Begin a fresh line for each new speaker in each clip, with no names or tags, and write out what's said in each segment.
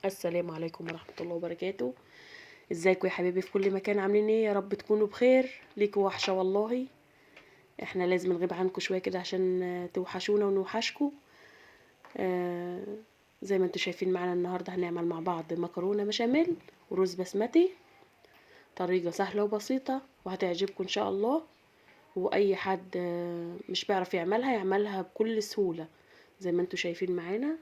السلام عليكم ورحمة الله وبركاته. ازيكم يا حبايبي في كل مكان؟ عاملين ايه؟ يا رب تكونوا بخير. ليكوا وحشة والله. احنا لازم نغيب عنكم شوية كده عشان توحشونا ونوحشكوا. آه زي ما انتوا شايفين معانا النهاردة هنعمل مع بعض مكرونة بشاميل ورز بسمتي. طريقة سهلة وبسيطة وهتعجبكم ان شاء الله. واي حد مش بيعرف يعملها بكل سهولة. زي ما انتوا شايفين معانا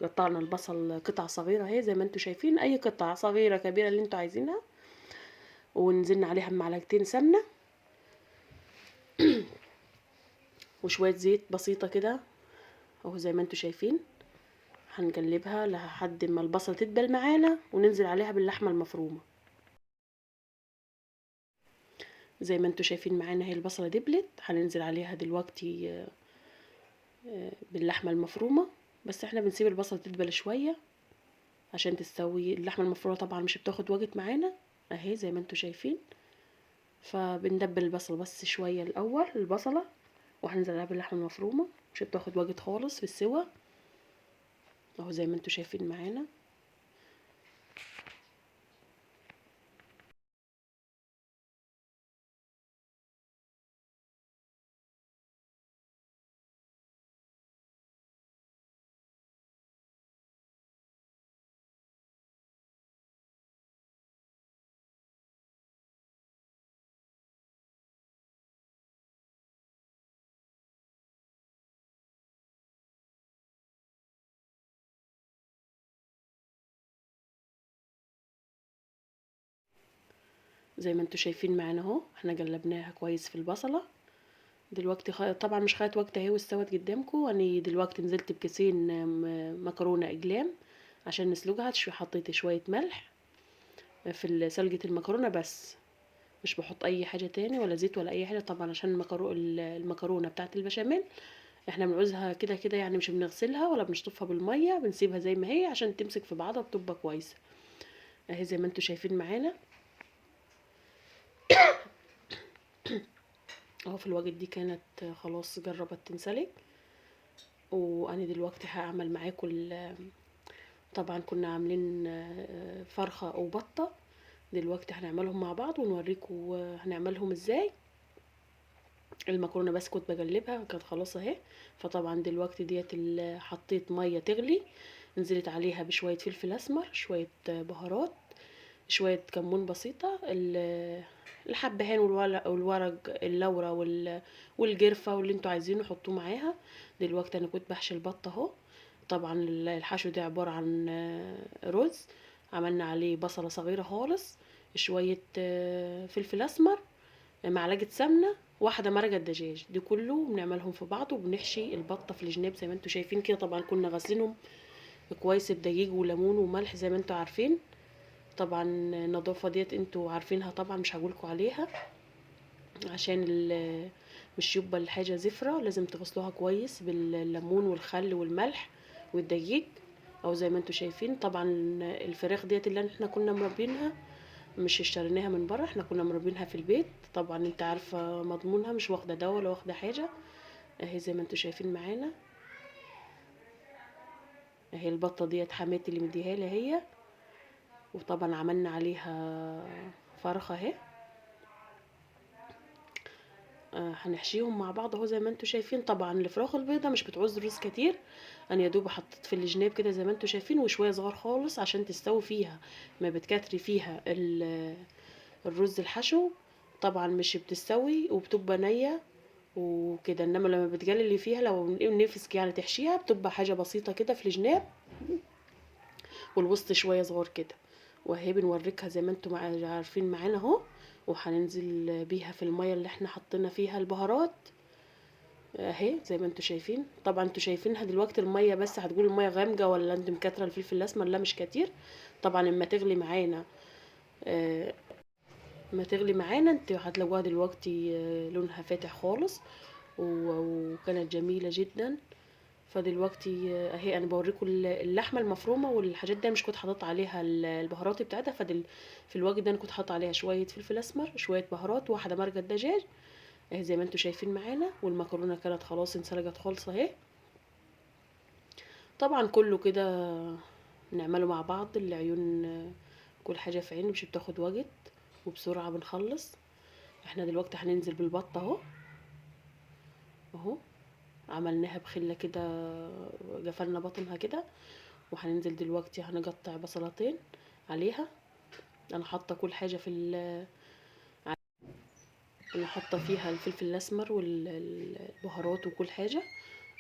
قطعنا البصل قطع صغيرة اهي، زي ما انتوا شايفين اي قطعة صغيرة كبيرة اللي انتوا عايزينها. ونزلنا عليها بمعلقتين سمنة وشوية زيت بسيطة كده اهو زي ما انتوا شايفين. هنقلبها لحد ما البصلة تدبل معانا وننزل عليها باللحمة المفرومة. زي ما انتوا شايفين معانا هي البصلة دبلت، هننزل عليها دلوقتي باللحمة المفرومة. بس احنا بنسيب البصلة تدبل شوية عشان تستوي. اللحمة المفرومة طبعا مش بتاخد وقت معانا اهي زي ما انتوا شايفين. فبندبل البصل بس شوية الاول البصلة، وهننزل عليها باللحمة المفرومة. مش بتاخد وقت خالص في السوا اهو زي ما انتوا شايفين معانا. زي ما انتوا شايفين معانا اهو احنا قلبناها كويس في البصلة. دلوقتي طبعا مش خدت وقت اهي واستوت قدامكم. انا دلوقتي نزلت بكيسين مكرونة اقلام عشان نسلقها. حطيت شوية ملح في سلقة المكرونة بس، مش بحط اي حاجة تاني ولا زيت ولا اي حاجة طبعا عشان المكرونة بتاعت البشاميل احنا بنعوزها كده كده، يعني مش بنغسلها ولا بنشطفها بالمية، بنسيبها زي ما هي عشان تمسك في بعضها وتبقى كويسة اهي زي ما انتوا شايفين معانا اهو. في الوقت دي كانت خلاص جربت تنسلق. وانا دلوقتي هعمل معاكم طبعا كنا عاملين فرخة او بطة. دلوقتي هنعملهم مع بعض ونوريكم هنعملهم ازاي. المكرونة بس كنت بقلبها كانت خلاص اهي. فطبعا دلوقتي ديت حطيت مية تغلي، نزلت عليها بشوية فلفل اسمر، شوية بهارات، شوية كمون بسيطة، الحبهان والورق اللورة والجرفة واللي انتوا عايزينه حطوه معاها. دلوقتي انا كنت بحشي البط اهو. طبعا الحشو ده عبارة عن رز، عملنا عليه بصلة صغيرة خالص، شوية فلفل اسمر، معلقة سمنة، واحدة مرقة دجاج. دي كله بنعملهم في بعض وبنحشي البطة في الجناب زي ما انتوا شايفين كده. طبعا كنا غاسلينهم كويس بدقيق وليمون وملح زي ما انتوا عارفين. طبعا النظافة ديت انتوا عارفينها طبعا مش هقولكوا عليها عشان مش يبقى الحاجة زفرة. لازم تغسلوها كويس بالليمون والخل والملح والدقيق او زي ما انتوا شايفين. طبعا الفراخ ديت اللي احنا كنا مربينها مش اشتريناها من بره، احنا كنا مربينها في البيت. طبعا انت عارفة مضمونها مش واخدة دواء ولا واخدة حاجة اهي زي ما انتوا شايفين معانا. اهي البطة ديت حماتي اللي مديها لي هي. وطبعا عملنا عليها فرخة اهي. هنحشيهم مع بعض اهو زي ما انتوا شايفين. طبعا الفراخ البيضة مش بتعوز رز كتير، انا يا دوب حطيت في الجناب كده زي ما انتوا شايفين وشويه صغار خالص عشان تستوي فيها، ما بتكتري فيها الرز الحشو. طبعا مش بتستوي وبتبقى نية وكده، انما لما بتجللي فيها لو نفسك يعني تحشيها بتبقى حاجه بسيطه كده في الجناب والوسط شويه صغار كده. وهي بنوريكها زي ما انتم عارفين معانا اهو. وهننزل بيها في الميه اللي احنا حطينا فيها البهارات اهي زي ما انتوا شايفين. طبعا انتوا شايفينها دلوقتي الميه بس هتقول الميه غامقه ولا انتوا مكتره الفلفل الاسمر، لا مش كتير. طبعا اما تغلي معانا آه، ما تغلي معانا انت هتلاقوها دلوقتي لونها فاتح خالص وكانت جميله جدا. فدلوقتي اهي انا بوريكم اللحمه المفرومه والحاجات دي مش كنت حاطط عليها البهارات بتاعتها. في الوجه ده انا كنت حاطه عليها شويه فلفل اسمر، شويه بهارات، واحده مرقه دجاج اهي زي ما انتوا شايفين معانا. والمكرونه كانت خلاص انسلقت خالص اهي. طبعا كله كده نعمله مع بعض العيون. كل حاجة في عين مش بتاخد وقت وبسرعة بنخلص. احنا دلوقتي هننزل بالبطة اهو. اهو عملناها بخلة كده، قفلنا بطنها كده. وهننزل دلوقتي هنقطع بصلتين عليها. انا حاطه كل حاجه في انا حاطه فيها الفلفل الاسمر والبهارات وكل حاجه.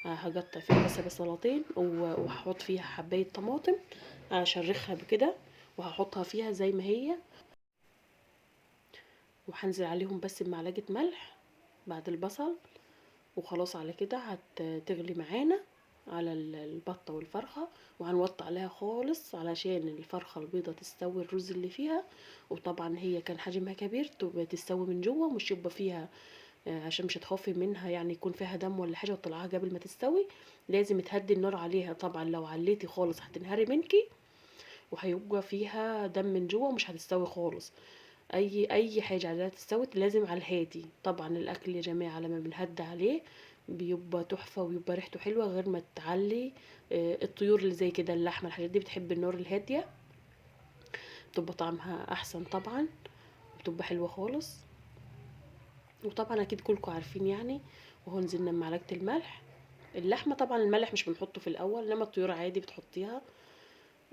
هقطع فيها بس بصلتين وهحط فيها حبايه طماطم، هشرخها بكده وهحطها فيها زي ما هي. وهنزل عليهم بس بمعلقه ملح بعد البصل. وخلاص على كده هتغلي معانا على البطة والفرخة. وهنوطي عليها خالص علشان الفرخة البيضة تستوي الرز اللي فيها. وطبعا هي كان حجمها كبير تبقى تستوي من جوه ومش يبقى فيها، عشان مش هتخافي منها يعني يكون فيها دم ولا حاجة وطلعها قبل ما تستوي. لازم تهدي النار عليها، طبعا لو عليتي خالص هتنهري منكي وهيبقى فيها دم من جوه ومش هتستوي خالص. اي حاجه عايزاها تستوي لازم على الهادي. طبعا الاكل يا جماعه لما بنهدي عليه بيبقى تحفه ويبقى ريحته حلوه غير ما تعلي. الطيور اللي زي كده اللحمه الحاجات دي بتحب النار الهاديه، بتبقى طعمها احسن طبعا، بتبقى حلوه خالص. وطبعا اكيد كلكم عارفين يعني. وهو نزلنا بمعلقه الملح. اللحمه طبعا الملح مش بنحطه في الاول، انما الطيور عادي بتحطيها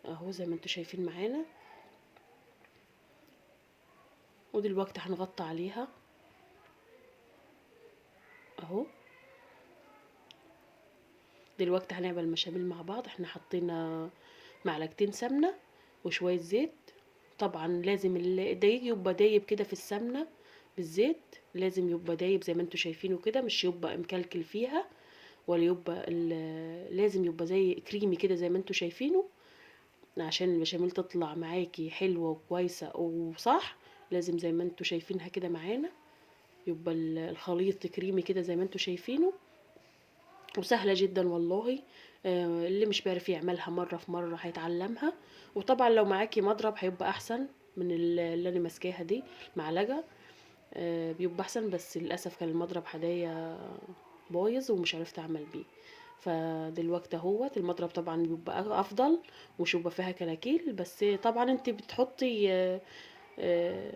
اهو زي ما انتم شايفين معانا. ودلوقتي هنغطي عليها اهو. دلوقتي هنعمل بشاميل مع بعض. احنا حطينا معلقتين سمنة وشوية زيت. طبعا لازم الدقيق يبقى دايب كده في السمنة بالزيت. لازم يبقى دايب زي ما انتوا شايفينه كده، مش يبقى مكلكل فيها ولا يبقى لازم يبقى زي كريمي كده زي ما انتوا شايفينه. عشان البشاميل تطلع معاكي حلوة وكويسة وصح، لازم زي ما انتوا شايفينها كده معانا يبقى الخليط كريمي كده زي ما انتوا شايفينه. وسهلة جدا والله. اللي مش بيعرف يعملها مرة في مرة هيتعلمها. وطبعا لو معاكي مضرب هيبقى احسن من اللي انا ماسكاها دي معلقة. بيبقى احسن، بس للاسف كان المضرب حدايا بايظ ومش عرفت اعمل بيه. فدلوقتي اهوت المضرب طبعا بيبقى افضل ومش بيبقى فيها كلاكيل. بس طبعا انت بتحطي آه،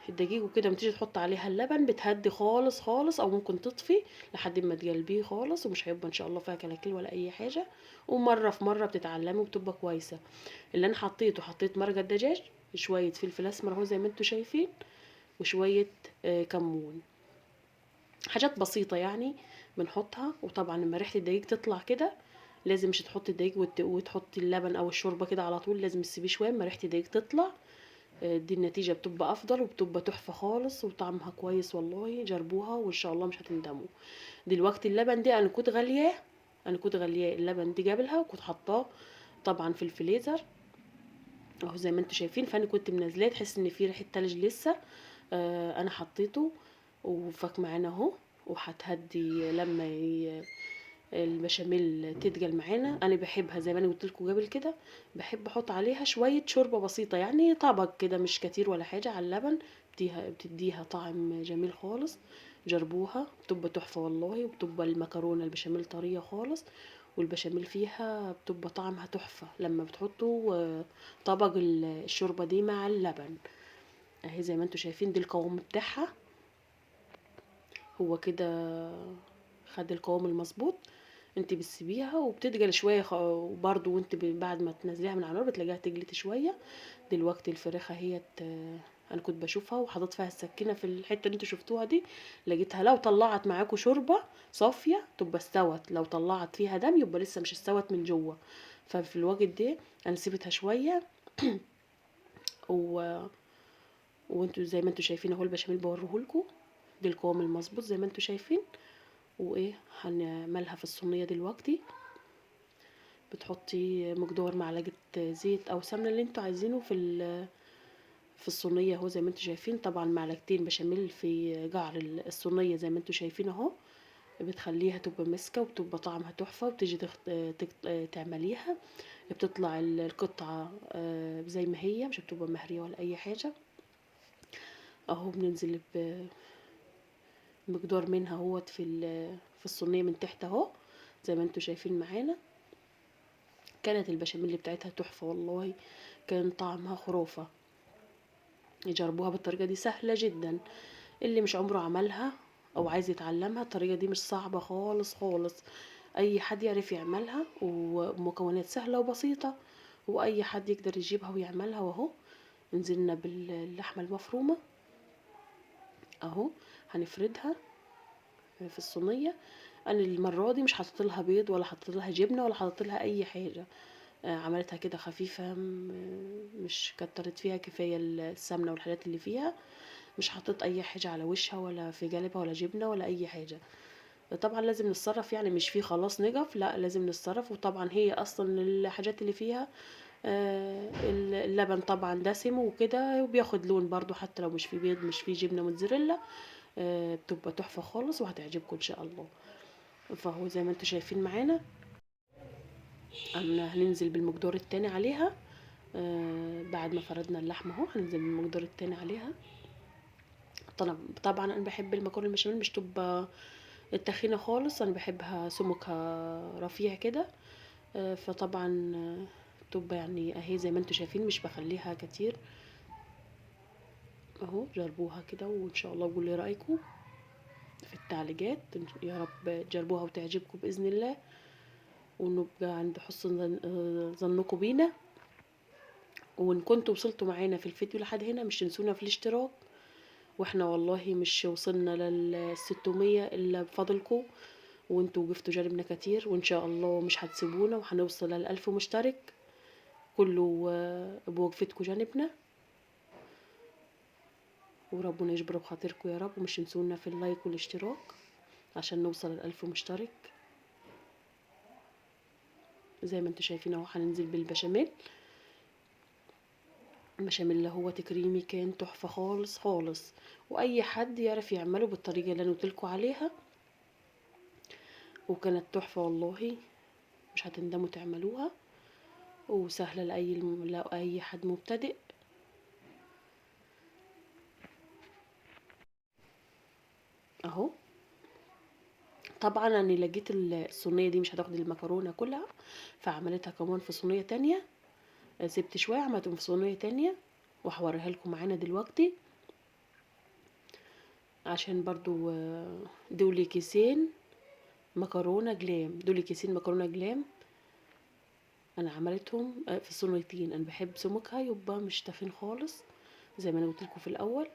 الدقيق وكده، لما تيجي تحط عليها اللبن بتهدي خالص خالص او ممكن تطفي لحد ما تقلبيه خالص، ومش هيبقى ان شاء الله فيها كلاكيل ولا اي حاجه. ومره في مره بتتعلمي وبتبقى كويسه. اللي انا حطيت مرقه دجاج، شويه فلفل اسمر اهو زي ما انتم شايفين، وشويه كمون. حاجات بسيطه يعني بنحطها. وطبعا لما ريحه الدقيق تطلع كده لازم مش تحطي الدقيق وتحطي اللبن او الشوربه كده على طول، لازم تسيبيه شويه اما ريحه الدقيق تطلع. دي النتيجة بتبقى افضل وبتبقى تحفة خالص وطعمها كويس والله. جربوها وان شاء الله مش هتندموا. دلوقتي اللبن دي انا كنت غلياه اللبن دي قبلها وكنت حطاه طبعا في الفريزر اهو زي ما انتم شايفين. فانا كنت منزلاه تحس ان فيه ريحة تلج لسه. انا حطيته وفك معانا اهو. وهتهدي لما البشاميل تتقل معانا. انا بحبها زي ما انا قلت لكم قبل كده، بحب احط عليها شويه شوربه بسيطه يعني طبق كده مش كتير ولا حاجه على اللبن. بتديها طعم جميل خالص. جربوها بتبقى تحفه والله. وبتبقى المكرونه البشاميل طريه خالص، والبشاميل فيها بتبقى طعمها تحفه لما بتحطوا طبق الشوربه دي مع اللبن اهي زي ما انتم شايفين. دي القوام بتاعها هو كده، خد القوام المظبوط. انت بتسيبيها وبتتقل شويه وبرضو وانت بعد ما تنزليها من على النار بتلاقيها تجلت شويه. دلوقتي الفراخه هي انا كنت بشوفها وحطيت فيها السكينه في الحته اللي انتوا شفتوها دي، لقيتها لو طلعت معاكم شوربه صافيه تبقى استوت، لو طلعت فيها دم يبقى لسه مش استوت من جوه. ففي الوقت ده انا سيبتها شويه و... وانتوا زي ما انتوا شايفين اهو البشاميل بوريهولكوا. دي القوام المظبوط زي ما انتوا شايفين. وايه هنعملها في الصينيه دلوقتي. بتحطي مقدار معلقه زيت او سمنه اللي انتوا عايزينه في الصينيه اهو زي ما انتوا شايفين. طبعا معلقتين بشاميل في قعر الصينيه زي ما انتوا شايفين اهو. بتخليها تبقى مسكه وبتبقى طعمها تحفه. وبتيجي تعمليها بتطلع القطعه زي ما هي، مش بتبقى مهريه ولا اي حاجه اهو. بننزل بمقدار منها في الصينيه من تحت اهو زي ما انتوا شايفين معانا كانت البشاميل بتاعتها تحفة والله، كان طعمها خرافة. يجربوها بالطريقة دي، سهلة جدا. اللي مش عمره عملها او عايز يتعلمها، الطريقة دي مش صعبة خالص خالص، اي حد يعرف يعملها، ومكونات سهلة وبسيطة، واي حد يقدر يجيبها ويعملها. واهو نزلنا باللحمة المفرومة اهو، هنفردها في الصينية. انا المرة دي مش حاطط لها بيض ولا حاطط لها جبنة ولا حاطط لها اي حاجة، عملتها كده خفيفة، مش كترت فيها، كفاية السمنة والحاجات اللي فيها. مش حطيت اي حاجة على وشها ولا في جانبها ولا جبنة ولا اي حاجة. طبعا لازم نتصرف، يعني مش فيه خلاص نجف، لا لازم نتصرف. وطبعا هي اصلا الحاجات اللي فيها اللبن طبعا دسم وكده، وبياخد لون برضو حتى لو مش فيه بيض مش فيه جبنة موتزاريلا، بتبقى تحفة خالص وهتعجبكم ان شاء الله. فهو زي ما انتم شايفين معانا، هننزل بالمقدار التاني عليها. بعد ما فردنا اللحمة اهو، هننزل بالمقدار التاني عليها. طبعا انا بحب المكرونه البشاميل مش تبقى التخينه خالص، انا بحبها سمكها رفيع كده. فطبعا تبقى يعني اهي زي ما انتم شايفين، مش بخليها كتير اهو. جربوها كده وان شاء الله قولوا لي رايكم في التعليقات، يا رب تجربوها وتعجبكم باذن الله، ونبقى عند حسن ظنكم بينا. وان كنتوا وصلتوا معانا في الفيديو لحد هنا، مش تنسونا في الاشتراك. واحنا والله مش وصلنا لل600 الا بفضلكم، وانتوا وقفتوا جانبنا كتير، وان شاء الله مش هتسيبونا، وهنوصل ل1000 مشترك، كله بوقفتكم جانبنا. وربنا يجبر بخاطركم يا رب، ومش تنسونا في اللايك والاشتراك عشان نوصل ل1000 مشترك. زي ما انتوا شايفين اهو، هننزل بالبشاميل. البشاميل اللي هو تكريمي كان تحفة خالص خالص، واي حد يعرف يعمله بالطريقة اللي انا قلتلكوا عليها، وكانت تحفة والله، مش هتندموا تعملوها، وسهلة لأي حد مبتدئ اهو. طبعا انا لقيت الصينيه دي مش هتاخد المكرونه كلها، فعملتها كمان في صينيه تانية. سبت شويه عملتهم في صينيه تانية، وهوريها لكم معانا دلوقتي. عشان برضو دول كيسين مكرونه جلام، دول كيسين مكرونه جلام انا عملتهم في صينيتين. انا بحب سمكها يبقى مش تخين خالص زي ما انا قلت لكم في الاول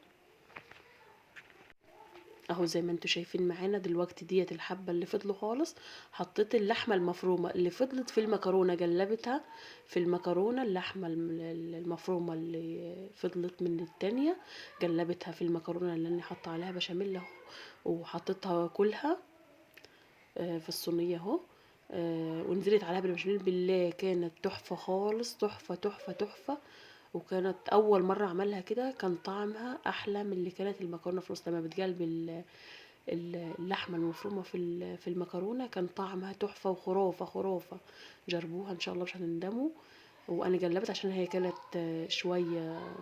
اهو. زي ما انتوا شايفين معانا دلوقتي، ديت الحبة اللي فضلوا خالص، حطيت اللحمة المفرومة اللي فضلت في المكرونة، قلبتها في المكرونة. اللحمة المفرومة اللي فضلت من التانية قلبتها في المكرونة اللي انا حاطة عليها بشاميل اهو، وحطيتها كلها في الصينية اهو. ونزلت عليها بالبشاميل، بالله كانت تحفة خالص، تحفة تحفة تحفة. وكانت اول مرة اعملها كده، كان طعمها احلى من اللي كانت المكرونة في الوسط لما بتقلب اللحمة المفرومة في المكرونة، كان طعمها تحفة وخرافة خرافة. جربوها ان شاء الله مش هتندموا. وانا جلبت عشان هي كانت شوية،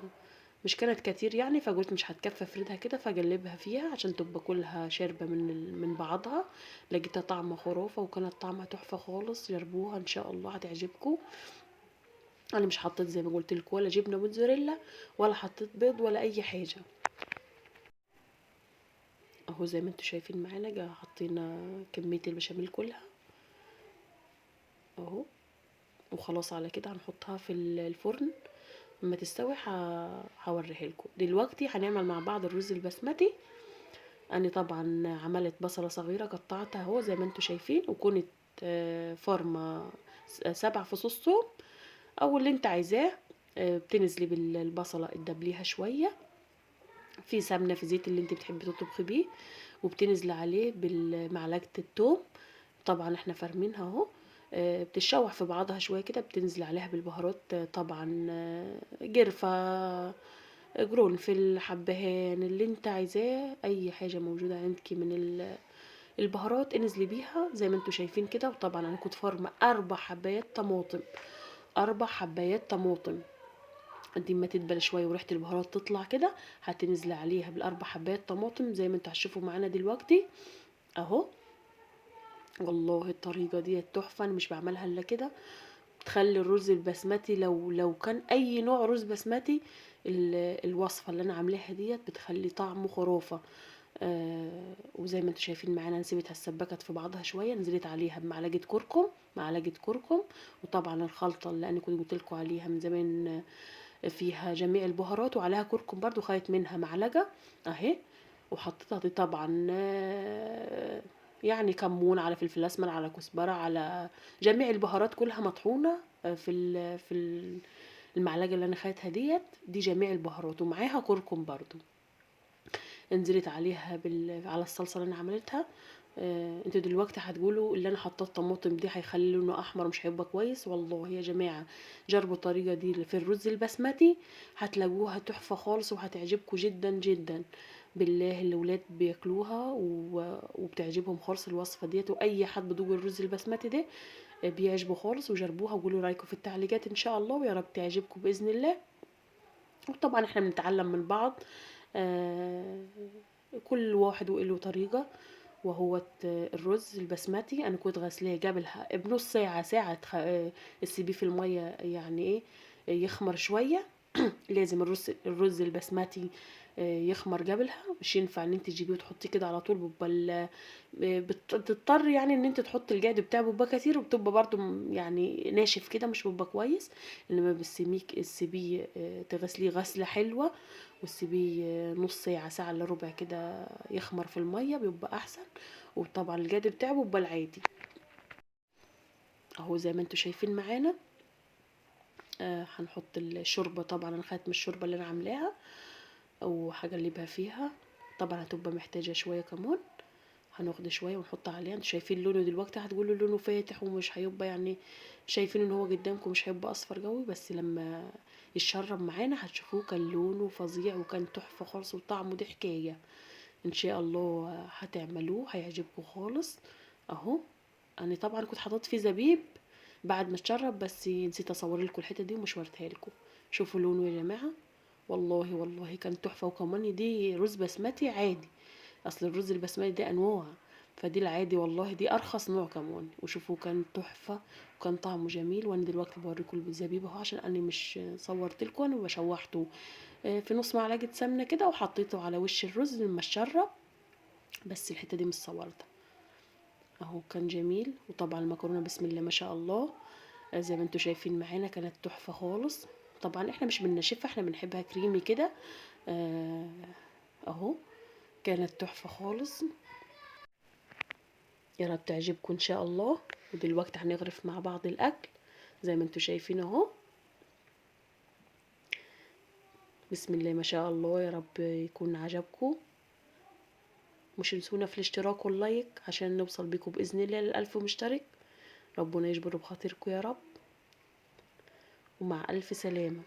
مش كانت كتير يعني، فقلت مش هتكفى افردها كده، فاقلبها فيها عشان تبقى كلها شاربة من بعضها. لقيتها طعمها خرافة، وكانت طعمها تحفة خالص. جربوها ان شاء الله هتعجبكم. انا مش حطيت زي ما قلت لكم ولا جبنة موتزاريلا ولا حطيت بيض ولا اي حاجة اهو. زي ما انتوا شايفين معانا، حطينا كمية البشاميل كلها اهو. وخلاص على كده هنحطها في الفرن لما تستوي. هوريها لكم دلوقتي. هنعمل مع بعض الرز البسمتي. انا طبعا عملت بصلة صغيرة قطعتها اهو زي ما انتوا شايفين، وكنت فارمة 7 فصوص ثوم او اللي انت عايزاه. بتنزلي بالبصلة تدبليها شوية في سمنة في زيت اللي انت بتحبي تطبخي بيه، وبتنزلي عليه بالمعلقة الثوم. طبعا احنا فارمينها اهو. بتتشوح في بعضها شويه كده، بتنزل عليها بالبهارات طبعا جرفه، قرنفل، حبهان، اللي انت عايزاه، اي حاجه موجوده عندك من البهارات انزلي بيها زي ما انتوا شايفين كده. وطبعا انا كنت فارمه 4 حبايات طماطم، 4 حبايات طماطم. دي ما تدبل شويه وريحه البهارات تطلع كده، هتنزلي عليها بال4 حبايات طماطم زي ما انتوا هتشوفوا معانا دلوقتي اهو. والله الطريقة دي تحفة، انا مش بعملها الا كده. بتخلي الرز البسمتي لو كان اي نوع رز بسمتي، الوصفه اللي انا عاملاها ديت بتخلي طعمه خرافه. وزي ما انتم شايفين معانا، انا سيبتها السبكت في بعضها شويه، نزلت عليها بمعلقه كركم، معلقه كركم. وطبعا الخلطه اللي انا كنت قلت لكم عليها من زمان، فيها جميع البهارات وعليها كركم برضو، خدت منها معلقه اهي. وحطيتها دي طبعا يعني كمون، على فلفل اسمر، على كزبره، على جميع البهارات كلها مطحونه المعلقه اللي انا خدتها ديت، دي جميع البهارات ومعاها كركم برضو. نزلت عليها على الصلصه اللي انا عملتها. انتوا دلوقتي هتقولوا اللي انا حاطه الطماطم دي هيخلي لونه احمر مش هيبقى كويس. والله يا جماعه جربوا الطريقه دي في الرز البسمتي، هتلاقوها تحفه خالص وهتعجبكم جدا جدا. بالله الاولاد بياكلوها وبتعجبهم خالص الوصفه ديت، واي حد بدوق الرز البسمتي ده بيعجبه خالص. وجربوها وقولوا رايكم في التعليقات ان شاء الله، ويا رب تعجبكم باذن الله. وطبعا احنا بنتعلم من بعض. آه، كل واحد وله طريقة. وهو الرز البسمتي انا كنت غسلاه قبلها بنص ساعة، تسيبيه في المية يعني ايه، يخمر شوية. لازم الرز البسمتي يخمر قبلها، مش ينفع ان انت تجيبيه وتحطيه كده على طول. بيبقى بتضطر يعني ان انت تحط الجهد بتاعه، بيبقى كتير وبتبقى برضو يعني ناشف كده، مش بيبقى كويس. انما تسيبيه تغسليه غسلة حلوة، وتسيبيه نص ساعة، ساعة الا ربع كده يخمر في المية، بيبقى احسن. وطبعا الجهد بتاعه بيبقى العادي اهو زي ما انتوا شايفين معانا. هنحط الشوربة. طبعا انا خدت من الشوربة اللي انا عاملاها وهقلبها فيها. طبعا هتبقى محتاجة شوية كمون، هناخد شوية ونحط عليها. انتوا شايفين لونه دلوقتي هتقولوا لونه فاتح ومش هيبقى يعني، شايفين ان هو قدامكم مش هيبقى اصفر قوي، بس لما يتشرب معانا هتشوفوه كان لونه فظيع وكان تحفة خالص وطعمه دي حكاية. ان شاء الله هتعملوه هيعجبكم خالص اهو. انا طبعا كنت حطيت فيه زبيب بعد ما اتشرب، بس نسيت اصور لكم الحته دي ومش وريتها لكم. شوفوا لونه يا جماعه، والله والله كان تحفه. وكمان دي رز بسمتي عادي، اصل الرز البسمتي ده انواع، فدي العادي والله دي ارخص نوع كمان. وشوفوا كان تحفه وكان طعمه جميل. وانا دلوقتي بوريكم الزبيب اهو، عشان انا مش صورت لكم. انا بشوحته في نص معلقه سمنه كده، وحطيته على وش الرز لما اتشرب، بس الحته دي مش صورتها اهو. كان جميل. وطبعا المكرونه بسم الله ما شاء الله، زي ما انتوا شايفين معانا كانت تحفه خالص. طبعا احنا مش بننشفها، احنا بنحبها كريمي كده آه، اهو. كانت تحفه خالص، يا رب تعجبكم ان شاء الله. ودلوقتي هنغرف مع بعض الاكل زي ما انتوا شايفين اهو. بسم الله ما شاء الله، يا رب يكون عجبكم. مش تنسونا في الاشتراك واللايك عشان نوصل بيكم باذن الله ل1000 مشترك. ربنا يجبر بخاطركم يا رب، ومع الف سلامه.